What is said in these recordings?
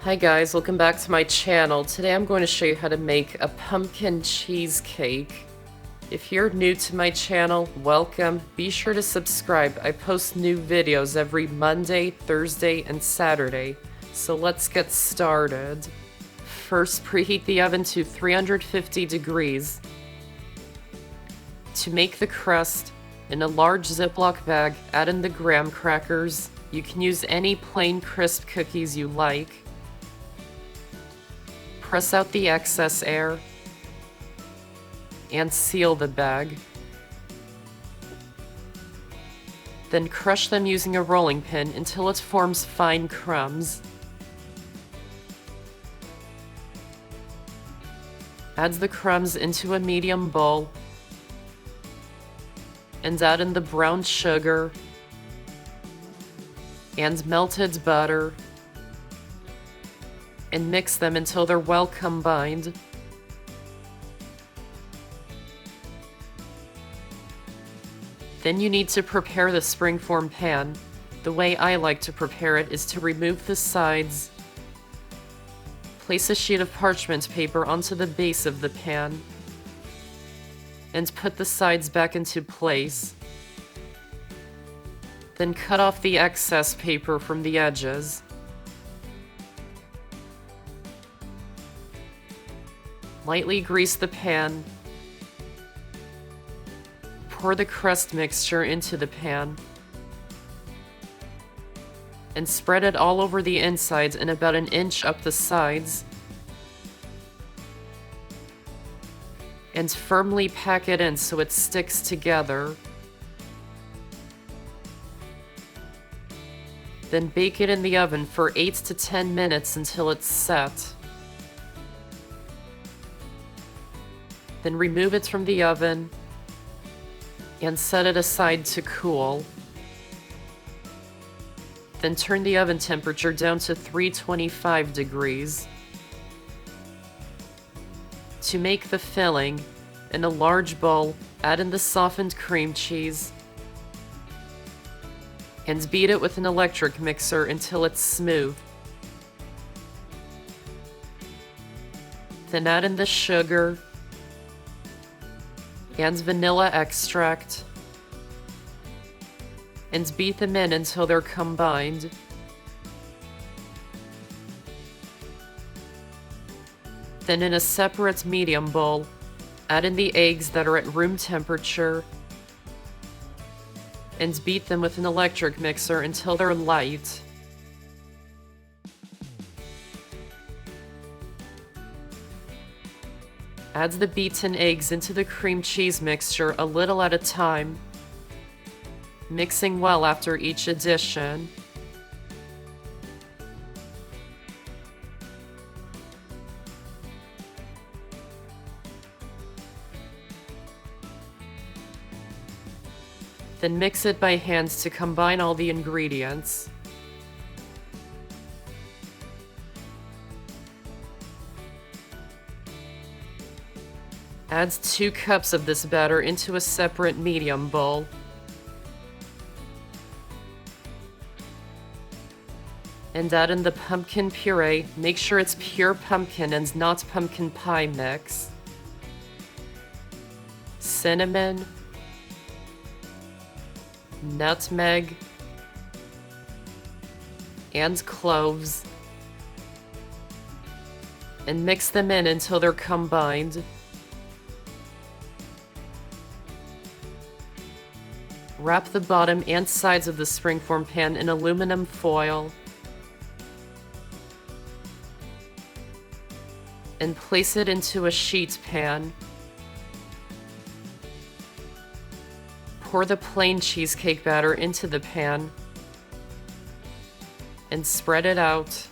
Hi guys, welcome back to my channel. Today I'm going to show you how to make a pumpkin cheesecake. If you're new to my channel, welcome. Be sure to subscribe. I post new videos every Monday, Thursday, and Saturday. So let's get started. First, preheat the oven to 350 degrees. To make the crust, in a large Ziploc bag, add in the graham crackers. You can use any plain crisp cookies you like. Press out the excess air and seal the bag. Then crush them using a rolling pin until it forms fine crumbs. Add the crumbs into a medium bowl and add in the brown sugar and melted butter and mix them until they're well combined. Then you need to prepare the springform pan. The way I like to prepare it is to remove the sides. Place a sheet of parchment paper onto the base of the pan and put the sides back into place. Then cut off the excess paper from the edges. Lightly grease the pan. Pour the crust mixture into the pan and spread it all over the insides and about an inch up the sides. And firmly pack it in so it sticks together. Then bake it in the oven for 8 to 10 minutes until it's set. Then remove it from the oven and set it aside to cool. Then turn the oven temperature down to 325 degrees. To make the filling, in a large bowl, add in the softened cream cheese and beat it with an electric mixer until it's smooth. Then add in the sugar and vanilla extract and beat them in until they're combined. Then in a separate medium bowl, add in the eggs that are at room temperature and beat them with an electric mixer until they're light. Add the beaten eggs into the cream cheese mixture a little at a time, mixing well after each addition. Then mix it by hand to combine all the ingredients. Add 2 cups of this batter into a separate medium bowl. And add in the pumpkin puree. Make sure it's pure pumpkin and not pumpkin pie mix. Cinnamon, nutmeg, and cloves. And mix them in until they're combined. Wrap the bottom and sides of the springform pan in aluminum foil and place it into a sheet pan. Pour the plain cheesecake batter into the pan and spread it out.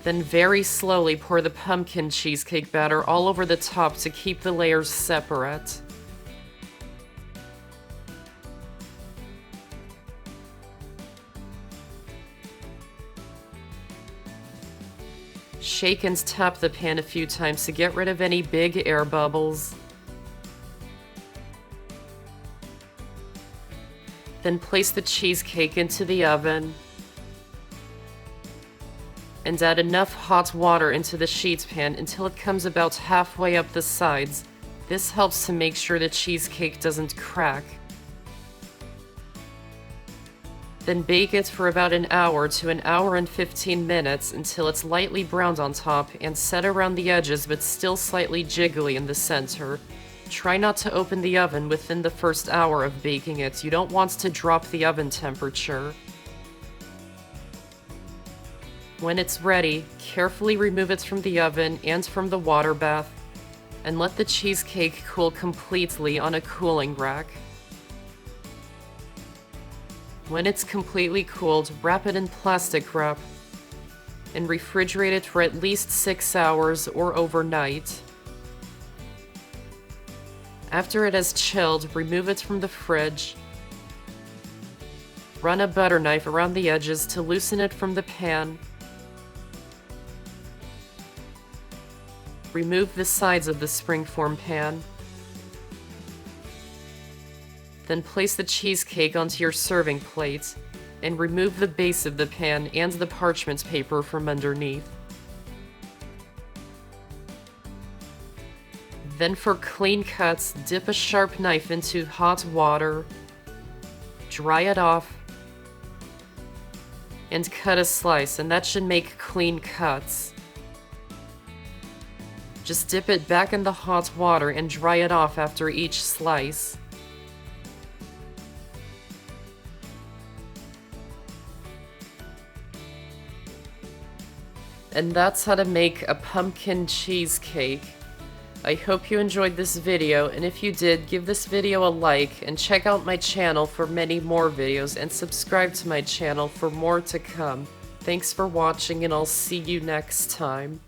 Then very slowly pour the pumpkin cheesecake batter all over the top to keep the layers separate. Shake and tap the pan a few times to get rid of any big air bubbles. Then place the cheesecake into the oven and add enough hot water into the sheet pan until it comes about halfway up the sides. This helps to make sure the cheesecake doesn't crack. Then bake it for about an hour to an hour and 15 minutes until it's lightly browned on top and set around the edges but still slightly jiggly in the center. Try not to open the oven within the first hour of baking it. You don't want to drop the oven temperature. When it's ready, carefully remove it from the oven and from the water bath, and let the cheesecake cool completely on a cooling rack. When it's completely cooled, wrap it in plastic wrap and refrigerate it for at least 6 hours or overnight. After it has chilled, remove it from the fridge. Run a butter knife around the edges to loosen it from the pan. Remove the sides of the springform pan. Then place the cheesecake onto your serving plate and remove the base of the pan and the parchment paper from underneath. Then for clean cuts, dip a sharp knife into hot water, dry it off, and cut a slice, and that should make clean cuts. Just dip it back in the hot water and dry it off after each slice. And that's how to make a pumpkin cheesecake. I hope you enjoyed this video, and if you did, give this video a like and check out my channel for many more videos and subscribe to my channel for more to come. Thanks for watching, and I'll see you next time.